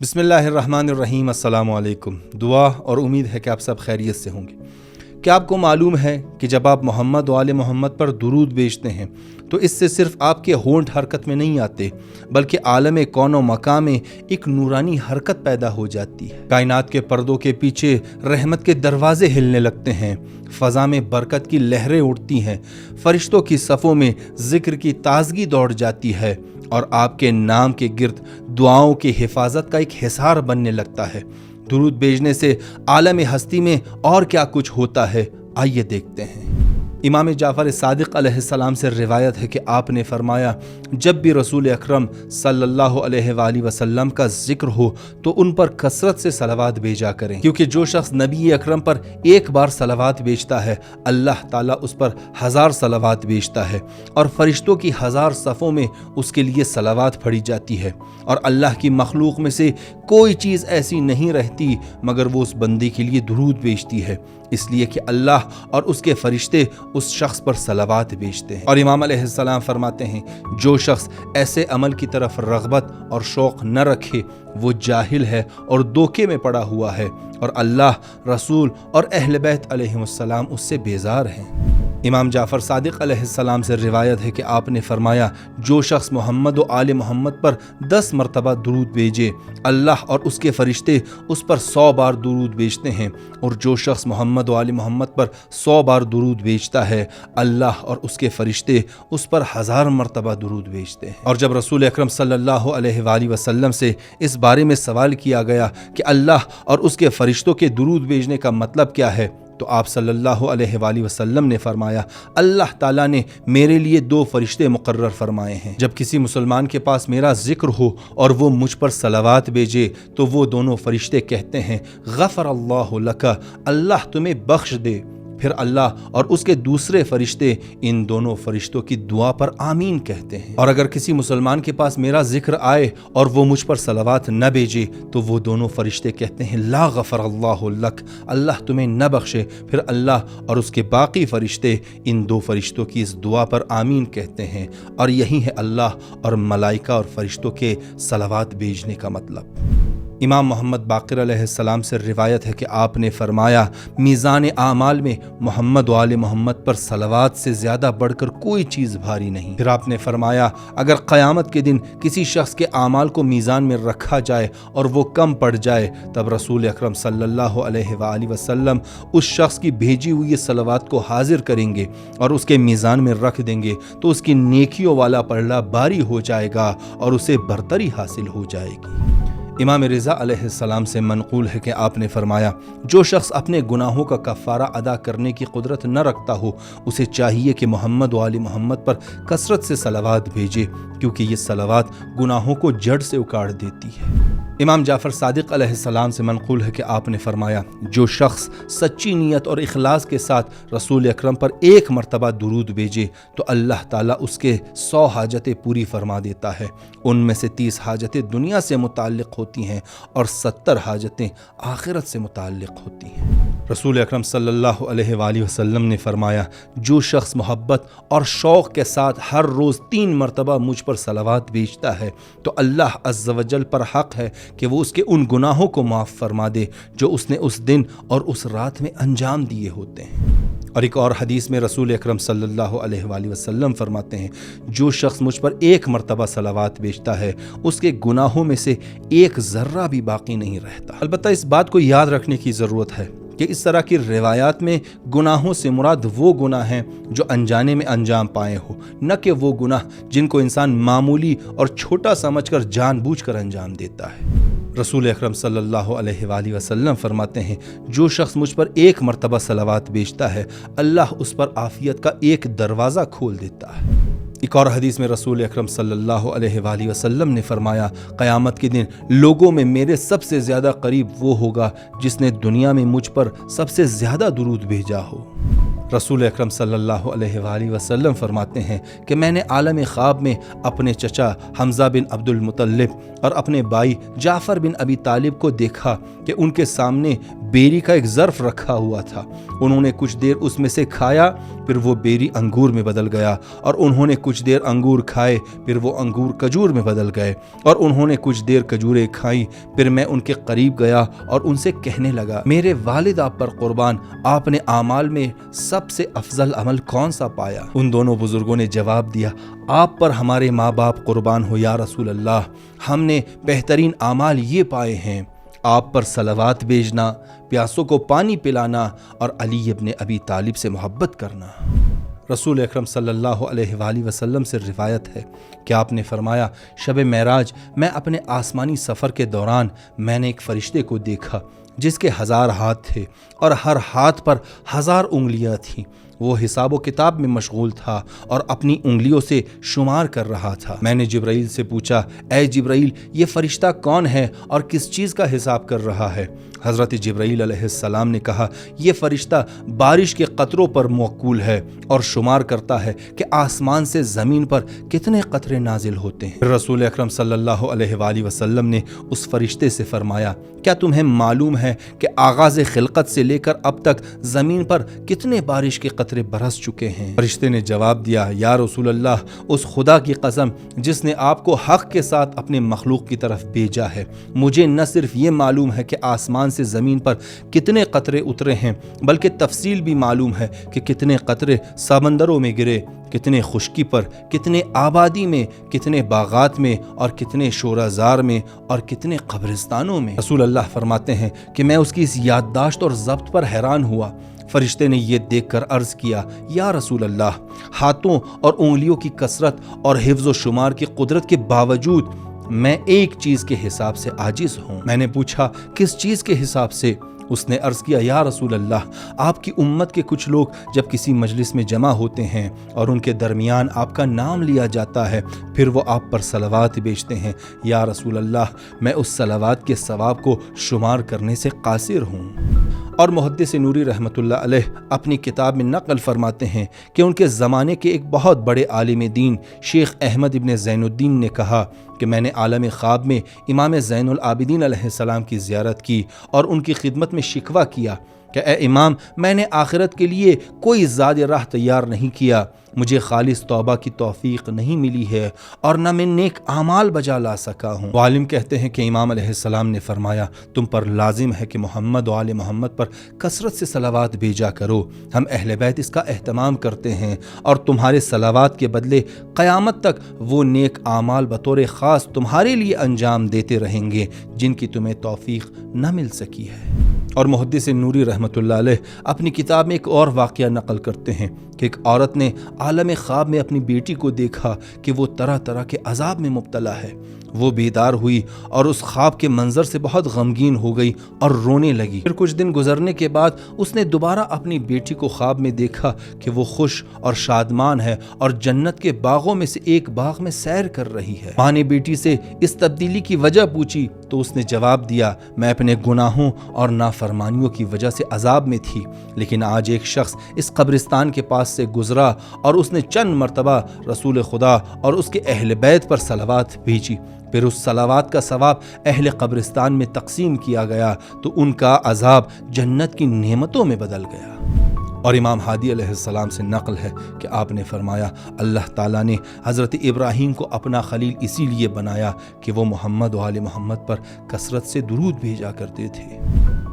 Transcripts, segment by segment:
बिस्मिल्लाहिर्रहमानिर्रहीम। अस्सलामु अलैकुम। दुआ और उम्मीद है कि आप सब खैरियत से होंगे। क्या आपको मालूम है कि जब आप मोहम्मद व आले मोहम्मद पर दुरूद भेजते हैं तो इससे सिर्फ आपके होंठ हरकत में नहीं आते, बल्कि आलम कौनो मकाम में एक नूरानी हरकत पैदा हो जाती है। कायनात के पर्दों के पीछे रहमत के दरवाजे हिलने लगते हैं, फ़ज़ा में बरकत की लहरें उठती हैं, फरिश्तों की सफ़ों में ज़िक्र की ताज़गी दौड़ जाती है और आपके नाम के गिर्द दुआओं की हिफाजत का एक हिसार बनने लगता है। दुरूद भेजने से आलम हस्ती में और क्या कुछ होता है, आइए देखते हैं। इमाम जाफ़र सादिक अलैहिस्सलाम से रिवायत है कि आपने फरमाया, जब भी रसूल अकरम सल्लल्लाहु अलैहि वसल्लम का जिक्र हो तो उन पर कसरत से सलावात भेजा करें, क्योंकि जो शख्स नबी अकरम पर एक बार सलावात भेजता है अल्लाह ताला उस पर 1000 सलावात भेजता है और फरिश्तों की 1000 सफ़ों में उसके लिए सलावात पढ़ी जाती है। और अल्लाह की मखलूक में से कोई चीज़ ऐसी नहीं रहती मगर वो उस बंदे के लिए दुरूद भेजती है, इसलिए कि अल्लाह और उसके फरिश्ते उस शख्स पर सलावात भेजते हैं। और इमाम अलैहिस्सलाम फरमाते हैं, जो शख्स ऐसे अमल की तरफ रग़बत और शौक़ न रखे वो जाहिल है और धोखे में पड़ा हुआ है, और अल्लाह, रसूल और अहले बैत अलैहिमुस्सलाम उससे बेजार हैं। इमाम जाफ़र सादिक अलैहिस्सलाम से रिवायत है कि आपने फरमाया, जो शख्स मोहम्मद व आले मोहम्मद पर 10 मरतबा दुरूद भेजे अल्लाह और उसके फरिश्ते उस पर 100 बार दुरूद भेजते हैं, और जो शख्स मोहम्मद व आले मोहम्मद पर 100 बार दुरूद भेजता है अल्लाह और उसके फरिश्ते उस पर 1000 मरतबा दुरूद भेजते हैं। और जब रसूल अकरम सल्लल्लाहु अलैहि वसल्लम से इस बारे में सवाल किया गया कि अल्लाह और उसके फरिश्तों के दुरूद भेजने का मतलब क्या है, तो आप सल्लल्लाहु अलैहि वसल्लम ने फरमाया, अल्लाह ताला ने मेरे लिए 2 फरिश्ते मुकर्रर फरमाए हैं। जब किसी मुसलमान के पास मेरा जिक्र हो और वो मुझ पर सलावात भेजे तो वो दोनों फरिश्ते कहते हैं, गफ़र अल्लाहु लका, अल्लाह तुम्हें बख्श दे। फिर अल्लाह और उसके दूसरे फरिश्ते इन दोनों फरिश्तों की दुआ पर आमीन कहते हैं। और अगर किसी मुसलमान के पास मेरा जिक्र आए और वो मुझ पर सलावात न भेजे तो वो दोनों फरिश्ते कहते हैं, ला गफ़र अल्लाहु लक, अल्लाह तुम्हें न बख्शे। फिर अल्लाह और उसके बाकी फरिश्ते इन 2 फरिश्तों की इस दुआ पर आमीन कहते हैं। और यही है अल्लाह और मलाइका और फरिश्तों के सलावात भेजने का मतलब। इमाम मोहम्मद बाक़िर अलैहिस्सलाम से रिवायत है कि आपने फरमाया, मीज़ान आमाल में मोहम्मद व आले मोहम्मद पर सलावात से ज़्यादा बढ़कर कोई चीज़ भारी नहीं। फिर आपने फरमाया, अगर क़यामत के दिन किसी शख्स के आमाल को मीज़ान में रखा जाए और वो कम पड़ जाए, तब रसूल अकरम सल्लल्लाहु अलैहि वसल्लम उस शख्स की भेजी हुई सलावात को हाजिर करेंगे और उसके मीज़ान में रख देंगे तो उसकी नेकियों वाला पल्ला भारी हो जाएगा और उसे बरतरी हासिल हो जाएगी। इमाम रिज़ा अलैहिस्सलाम से मनक़ूल है कि आपने फरमाया, जो शख्स अपने गुनाहों का कफ़ारा अदा करने की कुदरत न रखता हो उसे चाहिए कि मोहम्मद व आले मोहम्मद पर कसरत से सलावात भेजे, क्योंकि ये सलावात गुनाहों को जड़ से उखाड़ देती है। इमाम जाफ़र सादिक अलैहिस्सलाम से मनक़ूल है कि आपने फरमाया, जो शख्स सच्ची नीयत और इखलास के साथ रसूल अकरम पर 1 मरतबा दुरूद भेजे तो अल्लाह ताला उसके 100 हाजतें पूरी फरमा देता है। उनमें से 30 हाजतें दुनिया से मुताल्लिक़ होती हैं और 70 हाजतें आखिरत से मुताल्लिक़ होती हैं। रसूल अकरम सल्लल्लाहु अलैहि वसल्लम ने फरमाया, जो शख्स मोहब्बत और शौक़ के साथ हर रोज़ 3 मरतबा मुझ पर सलावात भेजता है तो अल्लाह अज़्ज़ व जल पर हक़ है कि वो उसके उन गुनाहों को माफ़ फरमा दे जो उसने उस दिन और उस रात में अंजाम दिए होते हैं। और एक और हदीस में रसूल अकरम सल्लल्लाहु अलैहि वसल्लम फरमाते हैं, जो शख्स मुझ पर 1 मरतबा सलावात भेजता है उसके गुनाहों में से 1 ज़र्रा भी बाकी नहीं रहता। अलबत्ता इस बात को याद रखने की ज़रूरत है कि इस तरह की रिवायात में गुनाहों से मुराद वो गुनाह हैं जो अनजाने में अंजाम पाए हो, न कि वो गुनाह जिनको इंसान मामूली और छोटा समझकर जानबूझकर अंजाम देता है। रसूल अकरम सल्लल्लाहु अलैहि वसल्लम फरमाते हैं, जो शख्स मुझ पर 1 मरतबा सलावात भेजता है अल्लाह उस पर आफियत का एक दरवाज़ा खोल देता है। एक और हदीस में रसूल अकरम सल्लल्लाहु अलैहि वसल्लम ने फरमाया, क़यामत के दिन लोगों में मेरे सबसे ज़्यादा करीब वो होगा जिसने दुनिया में मुझ पर सबसे ज़्यादा दुरूद भेजा हो। रसूल अकरम सल्लल्लाहु अलैहि वसल्लम फरमाते हैं कि मैंने आलम ख्वाब में अपने चचा हमज़ा बिन अब्दुल मुत्तलिब और अपने भाई जाफ़र बिन अबी तालिब को देखा कि उनके सामने बेरी का एक ज़र्फ़ रखा हुआ था। उन्होंने कुछ देर उसमें से खाया, फिर वो बेरी अंगूर में बदल गया, और उन्होंने कुछ देर अंगूर खाए, फिर वो अंगूर खजूर में बदल गए, और उन्होंने कुछ देर खजूरें खाई। फिर मैं उनके करीब गया और उनसे कहने लगा, मेरे वालिद आप पर कुर्बान, आपने आमाल में सबसे अफजल अमल कौन सा पाया? उन दोनों बुजुर्गों ने जवाब दिया, आप पर हमारे माँ बाप कुर्बान हो या रसूल अल्लाह, हमने बेहतरीन आमाल ये पाए हैं, आप पर सलावात भेजना, प्यासों को पानी पिलाना और अली इब्न अबी तालिब से मोहब्बत करना। रसूल अकरम सल्लल्लाहु अलैहि वसल्लम से रिवायत है कि आपने फरमाया, शब मेराज में अपने आसमानी सफ़र के दौरान मैंने एक फ़रिश्ते को देखा जिसके 1000 हाथ थे और हर हाथ पर 1000 उंगलियां थीं। वो हिसाब व किताब में मशगूल था और अपनी उंगलियों से शुमार कर रहा था। मैंने जिब्राइल से पूछा, ऐ जिब्राइल, ये फरिश्ता कौन है और किस चीज़ का हिसाब कर रहा है? हज़रत जिब्राइल अलैहिस्सलाम ने कहा, यह फरिश्ता बारिश के कतरों पर मौकूल है और शुमार करता है कि आसमान से ज़मीन पर कितने कतरे नाजिल होते हैं। रसूल अकरम सल्लल्लाहु अलैहि वसल्लम ने उस फरिश्ते से फरमाया, क्या तुम्हें मालूम है कि आगाज़ खिलकत से लेकर अब तक ज़मीन पर कितने बारिश के कतरे बरस चुके हैं? फरिश्ते ने जवाब दिया, या रसूल अल्लाह, उस खुदा की कसम जिसने आपको हक़ के साथ अपने मखलूक की तरफ भेजा है, मुझे न सिर्फ ये मालूम है कि आसमान से ज़मीन पर कितने कतरे उतरे हैं, बल्कि तफसील भी मालूम है कि कितने कतरे समंदरों में गिरे, कितने खुश्की पर, कितने आबादी में, कितने बागात में और कितने शोराजार में और कितने कब्रिस्तानों में। रसूल अल्लाह फरमाते हैं कि मैं उसकी इस याददाश्त और ज़ब्त पर हैरान हुआ। फरिश्ते ने ये देखकर अर्ज़ किया, या रसूल अल्लाह, हाथों और उंगलियों की कसरत और हिफ्ज़ व शुमार की कुदरत के बावजूद मैं एक चीज़ के हिसाब से आजिज़ हूँ। मैंने पूछा, किस चीज़ के हिसाब से? उसने अर्ज़ किया, या रसूल अल्लाह, आपकी उम्मत के कुछ लोग जब किसी मजलिस में जमा होते हैं और उनके दरमियान आपका नाम लिया जाता है, फिर वो आप पर सलावात भेजते हैं। या रसूल अल्लाह, मैं उस सलावात के सवाब को शुमार करने से कासिर हूँ। और मुहद्दिस नूरी रहमतुल्लाह अलैह अपनी किताब में नक़ल फरमाते हैं कि उनके ज़माने के एक बहुत बड़े आलिम दीन शेख अहमद इब्न ज़ैनुद्दीन ने कहा कि मैंने आलम ख्वाब में इमाम ज़ैनुल आबिदीन अलैहिस्सलाम की ज़ियारत की और उनकी खिदमत में शिकवा किया कि ए इमाम, मैंने आखिरत के लिए कोई ज़ाद राह तैयार नहीं किया, मुझे खालिस तौबा की तौफीक नहीं मिली है और न मैं नेक आमाल बजा ला सका हूँ। आलिम कहते हैं कि इमाम अलैहिस्सलाम ने फरमाया, तुम पर लाजिम है कि मोहम्मद व आले मोहम्मद पर कसरत से सलावात भेजा करो। हम अहले बैत इसका एहतमाम करते हैं और तुम्हारे सलावात के बदले क़यामत तक वो नेक आमाल बतौर ख़ास तुम्हारे लिए अंजाम देते रहेंगे जिनकी तुम्हें तौफीक न मिल सकी है। और मुहद्दिस नूरी रहमतुल्लाह अलैह अपनी किताब में एक और वाक़या नक़ल करते हैं कि एक औरत ने आलम ख्वाब में अपनी बेटी को देखा कि वो तरह तरह के अजाब में मुब्तला है। वो बेदार हुई और उस ख्वाब के मंजर से बहुत गमगीन हो गई और रोने लगी। फिर कुछ दिन गुजरने के बाद उसने दोबारा अपनी बेटी को ख्वाब में देखा कि वो खुश और शादमान है और जन्नत के बागों में से एक बाग में सैर कर रही है। माँ ने बेटी से इस तब्दीली की वजह पूछी तो उसने जवाब दिया, मैं अपने गुनाहों और नाफरमानियों की वजह से अजाब में थी, लेकिन आज एक शख्स इस कब्रिस्तान के पास से गुजरा और उसने चंद मरतबा रसूल खुदा और उसके अहले बैत पर सलावात भेजी। फिर उस सलावात का सवाब अहले कब्रिस्तान में तकसीम किया गया तो उनका अजाब जन्नत की नेमतों में बदल गया। और इमाम हादी अलैहिस्सलाम से नक़ल है कि आपने फरमाया, अल्लाह ताला ने हज़रत इब्राहीम को अपना खलील इसीलिए बनाया कि वो मोहम्मद व आले मोहम्मद पर कसरत से दुरूद भेजा करते थे।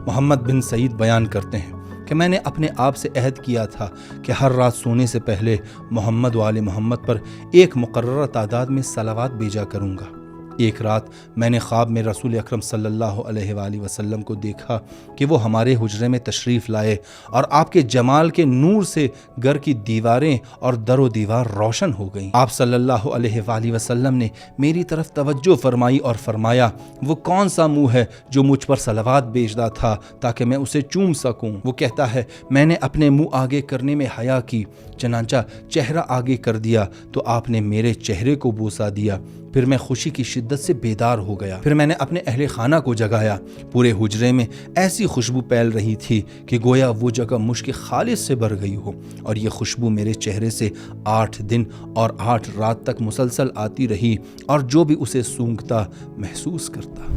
मोहम्मद बिन सईद बयान करते हैं कि मैंने अपने आप से अहद किया था कि हर रात सोने से पहले मोहम्मद व आले मोहम्मद पर एक मुकर्रर तादाद में सलावात भेजा करूँगा। एक रात मैंने ख्वाब में रसूल अकरम सल्लल्लाहु अलैहि वसल्लम को देखा कि वो हमारे हुजरे में तशरीफ़ लाए और आपके जमाल के नूर से घर की दीवारें और दरो दीवार रोशन हो गईं। आप सल्लल्लाहु अलैहि वसल्लम ने मेरी तरफ तवज्जो फरमाई और फरमाया, वो कौन सा मुँह है जो मुझ पर सलावात भेजता था ताकि मैं उसे चूम सकूँ? वो कहता है, मैंने अपने मुँह आगे करने में हया की, चनांचा चेहरा आगे कर दिया तो आपने मेरे चेहरे को बोसा दिया। پھر میں خوشی کی شدت سے بیدار ہو گیا۔ پھر میں نے اپنے اہل خانہ کو جگایا۔ پورے حجرے میں ایسی خوشبو پھیل رہی تھی کہ گویا وہ جگہ مشک خالص سے بھر گئی ہو، اور یہ خوشبو میرے چہرے سے 8 دن اور 8 رات تک مسلسل آتی رہی، اور جو بھی اسے سونگھتا محسوس کرتا۔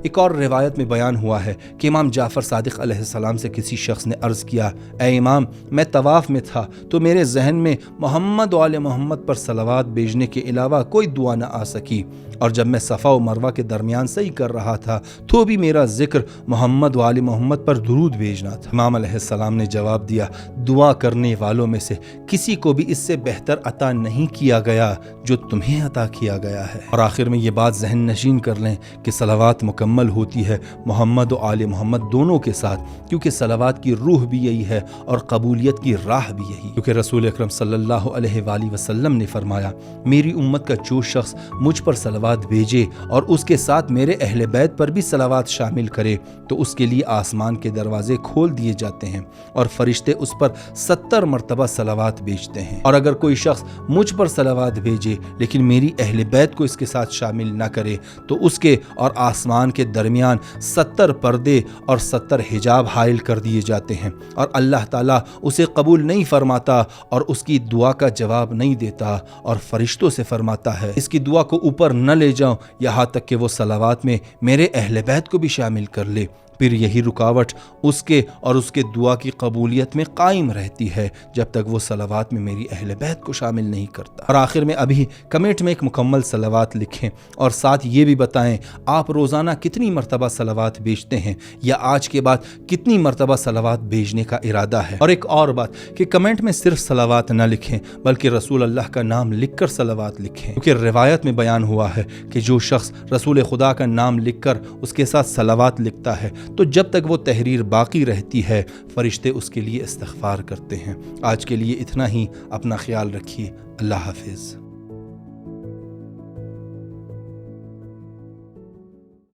ایک اور روایت میں بیان ہوا ہے کہ امام جعفر صادق علیہ السلام سے کسی شخص نے عرض کیا، اے امام، میں طواف میں تھا تو میرے ذہن میں محمد و آل محمد پر صلوات بھیجنے کے علاوہ کوئی دعا نہ آ سکی، اور جب میں صفا و مروہ کے درمیان سعی کر رہا تھا تو بھی میرا ذکر محمد و آل محمد پر درود بھیجنا تھا۔ امام علیہ السلام نے جواب دیا، دعا کرنے والوں میں سے کسی کو بھی اس سے بہتر عطا نہیں کیا گیا جو تمہیں عطا کیا گیا ہے۔ اور آخر میں یہ بات ذہن نشین کر لیں کہ صلوات مکمل ہوتی ہے محمد و آل محمد دونوں کے ساتھ، کیونکہ صلوات کی روح بھی یہی ہے اور قبولیت کی راہ بھی یہی، کیونکہ رسول اکرم صلی اللہ علیہ وآلہ وسلم نے فرمایا، میری امت کا جو شخص مجھ پر صلوات بھیجے اور اس کے ساتھ میرے اہل بیت پر بھی صلوات شامل کرے تو اس کے لیے آسمان کے دروازے کھول دیے جاتے ہیں اور فرشتے اس پر 70 مرتبہ صلوات بھیجتے ہیں، اور اگر کوئی شخص مجھ پر صلوات بھیجے لیکن میری اہل بیت کو اس کے ساتھ شامل نہ کرے تو اس کے اور آسمان کے درمیان 70 پردے اور 70 حجاب حائل کر دیے جاتے ہیں، اور اللہ تعالیٰ اسے قبول نہیں فرماتا اور اس کی دعا کا جواب نہیں دیتا، اور فرشتوں سے فرماتا ہے اس کی دعا کو اوپر نہ لے جاؤ یہاں تک کہ وہ صلوات میں میرے اہل بیت کو بھی شامل کر لے۔ پھر یہی رکاوٹ اس کے اور اس کے دعا کی قبولیت میں قائم رہتی ہے جب تک وہ صلوات میں میری اہل بیت کو شامل نہیں کرتا۔ اور آخر میں ابھی کمنٹ میں ایک مکمل صلوات لکھیں اور ساتھ یہ بھی بتائیں آپ روزانہ کتنی مرتبہ صلوات بھیجتے ہیں یا آج کے بعد کتنی مرتبہ صلوات بھیجنے کا ارادہ ہے۔ اور ایک اور بات کہ کمنٹ میں صرف صلوات نہ لکھیں بلکہ رسول اللہ کا نام لکھ کر صلوات لکھیں، کیونکہ روایت میں بیان ہوا ہے کہ جو شخص رسول خدا کا نام لکھ کر اس کے ساتھ صلوات لکھتا ہے تو جب تک وہ تحریر باقی رہتی ہے فرشتے اس کے لیے استغفار کرتے ہیں۔ آج کے لیے اتنا ہی، اپنا خیال رکھیے، اللہ حافظ۔